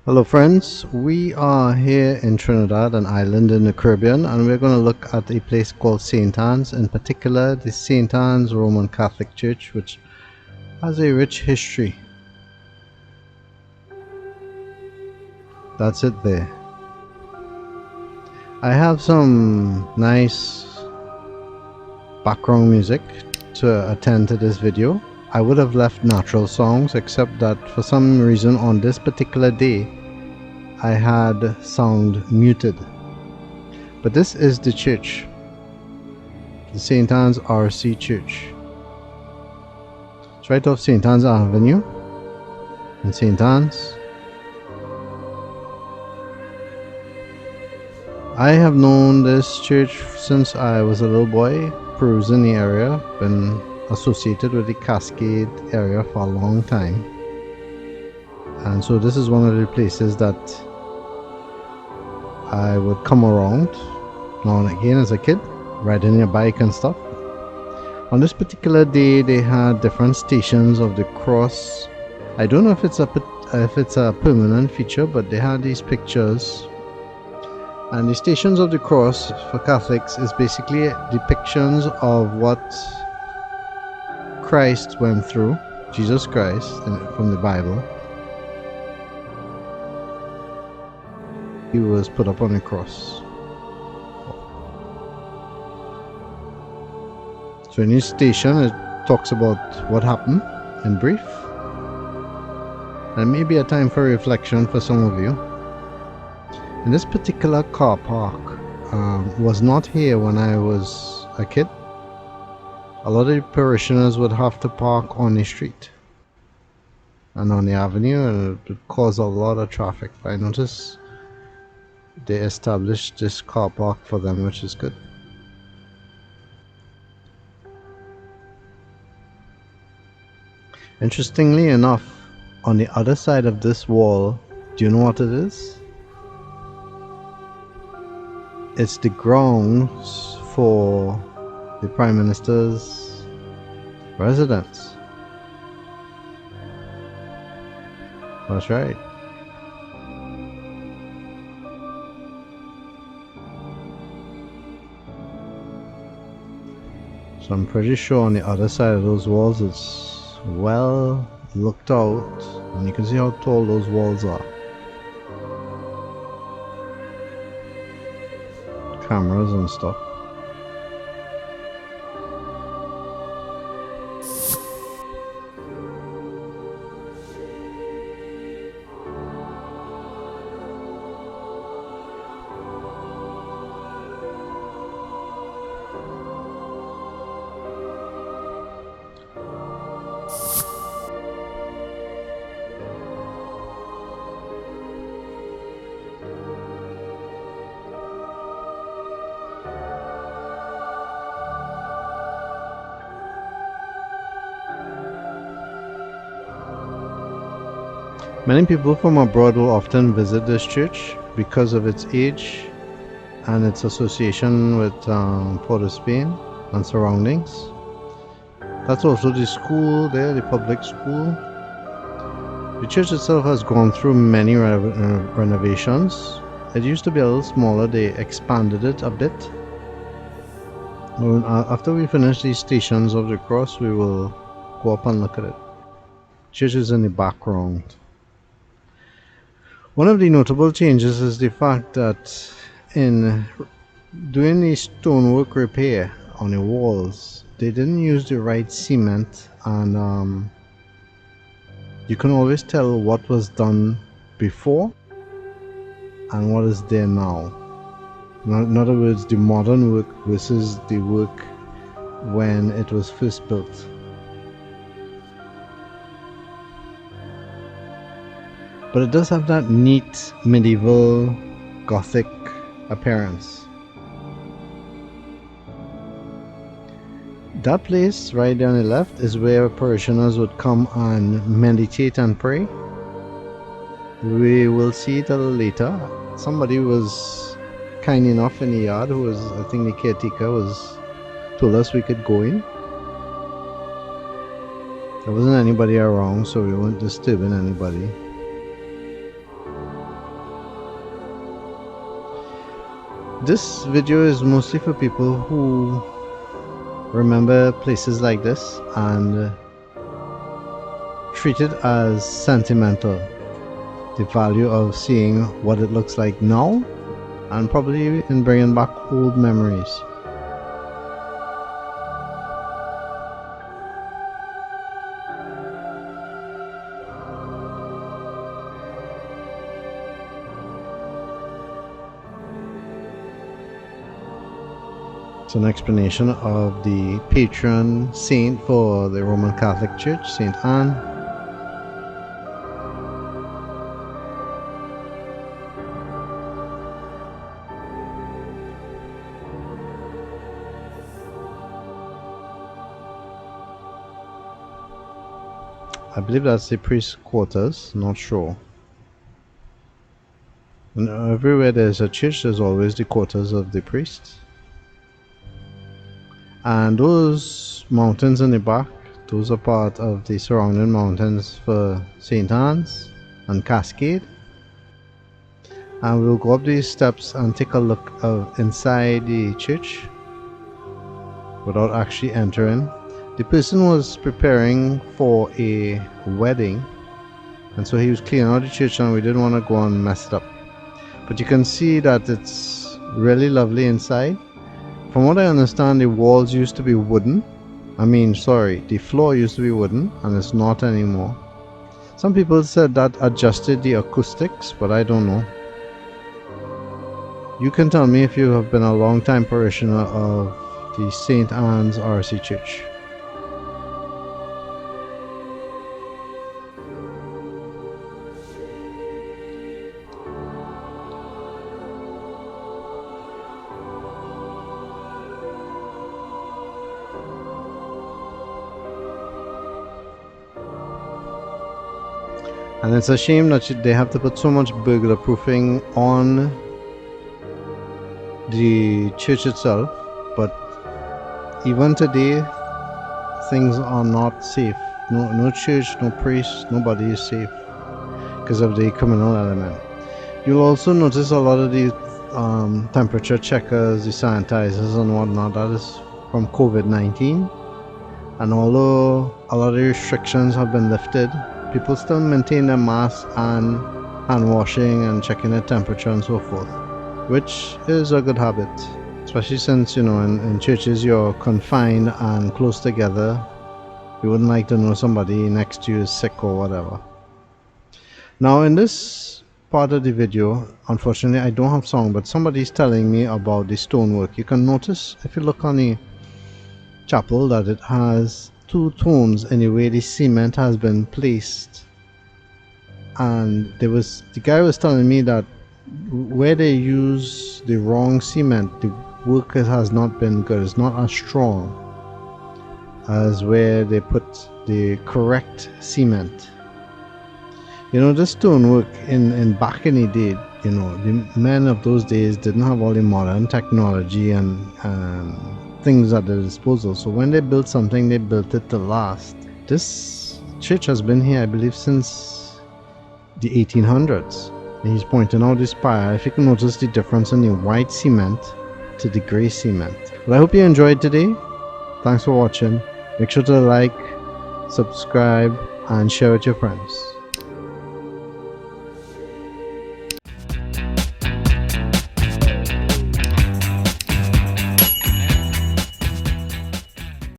Hello friends, we are here in Trinidad, an island in the Caribbean, and we're going to look at a place called St. Anne's, in particular the St. Anne's Roman Catholic Church, which has a rich history. That's it there. I have some nice background music to attend to this video. I would have left natural songs, except that for some reason on this particular day I had sound muted. But this is the church, the St. Anne's RC Church. It's right off St. Anne's Avenue in St. Anne's. I have known this church since I was a little boy, perusing the area, been associated with the Cascade area for a long time. And so this is one of the places that I would come around now and again as a kid, riding a bike and stuff. On this particular day they had different stations of the cross. I don't know if it's a permanent feature, but they had these pictures. And the Stations of the Cross for Catholics is basically depictions of what Christ went through, Jesus Christ, from the Bible. He was put up on the cross. So in each station it talks about what happened in brief. And maybe a time for reflection for some of you. And this particular car park was not here when I was a kid. A lot of the parishioners would have to park on the street and on the avenue, and it would cause a lot of traffic. I noticed they established this car park for them, which is good. Interestingly enough, on the other side of this wall, do you know what it is? It's the grounds for the Prime Minister's residence. That's right. So I'm pretty sure on the other side of those walls it's well looked out, and you can see how tall those walls are. Cameras and stuff. Many people from abroad will often visit this church because of its age and its association with Port of Spain and surroundings. That's also the school there, the public school. The church itself has gone through many renovations. It used to be a little smaller, they expanded it a bit. After we finish these Stations of the Cross, we will go up and look at it. Church is in the background. One of the notable changes is the fact that in doing the stonework repair on the walls, they didn't use the right cement, and you can always tell what was done before and what is there now. In other words, the modern work versus the work when it was first built. But it does have that neat medieval Gothic appearance. That place right there on the left is where parishioners would come and meditate and pray. We will see it a little later. Somebody was kind enough in the yard, who was, I think the caretaker, told us we could go in. There wasn't anybody around, so we weren't disturbing anybody. This video is mostly for people who remember places like this and treat it as sentimental. The value of seeing what it looks like now and probably in bringing back old memories. It's an explanation of the patron saint for the Roman Catholic Church, St. Anne. I believe that's the priest's quarters, not sure. And everywhere there's a church, there's always the quarters of the priests. And those mountains in the back, those are part of the surrounding mountains for St. Anne's and Cascade. And we'll go up these steps and take a look inside the church without actually entering. The person was preparing for a wedding, and so he was cleaning out the church and we didn't want to go and mess it up. But you can see that it's really lovely inside. From what I understand, the walls used to be wooden. The floor used to be wooden and it's not anymore. Some people said that adjusted the acoustics, but I don't know. You can tell me if you have been a long time parishioner of the St. Anne's RC Church. And it's a shame that they have to put so much burglar proofing on the church itself, but even today things are not safe. No church, no priest, nobody is safe because of the criminal element. You'll also notice a lot of these temperature checkers, the sanitizers and whatnot, that is from COVID-19. And although a lot of the restrictions have been lifted, people still maintain their masks and hand washing and checking their temperature and so forth, which is a good habit, especially since, in churches you're confined and close together. You wouldn't like to know somebody next to you is sick or whatever. Now in this part of the video, unfortunately I don't have song, but somebody's telling me about the stonework. You can notice if you look on the chapel that it has two tones in the way the cement has been placed, and the guy was telling me that where they use the wrong cement, the work has not been good. It's not as strong as where they put the correct cement. This stonework in back in the day, the men of those days didn't have all the modern technology and things at their disposal, so when they built something, they built it to last. This church has been here, I believe, since the 1800s. And he's pointing out this spire. If you can notice the difference in the white cement to the gray cement. Well, I hope you enjoyed today. Thanks for watching. Make sure to like, subscribe and share with your friends.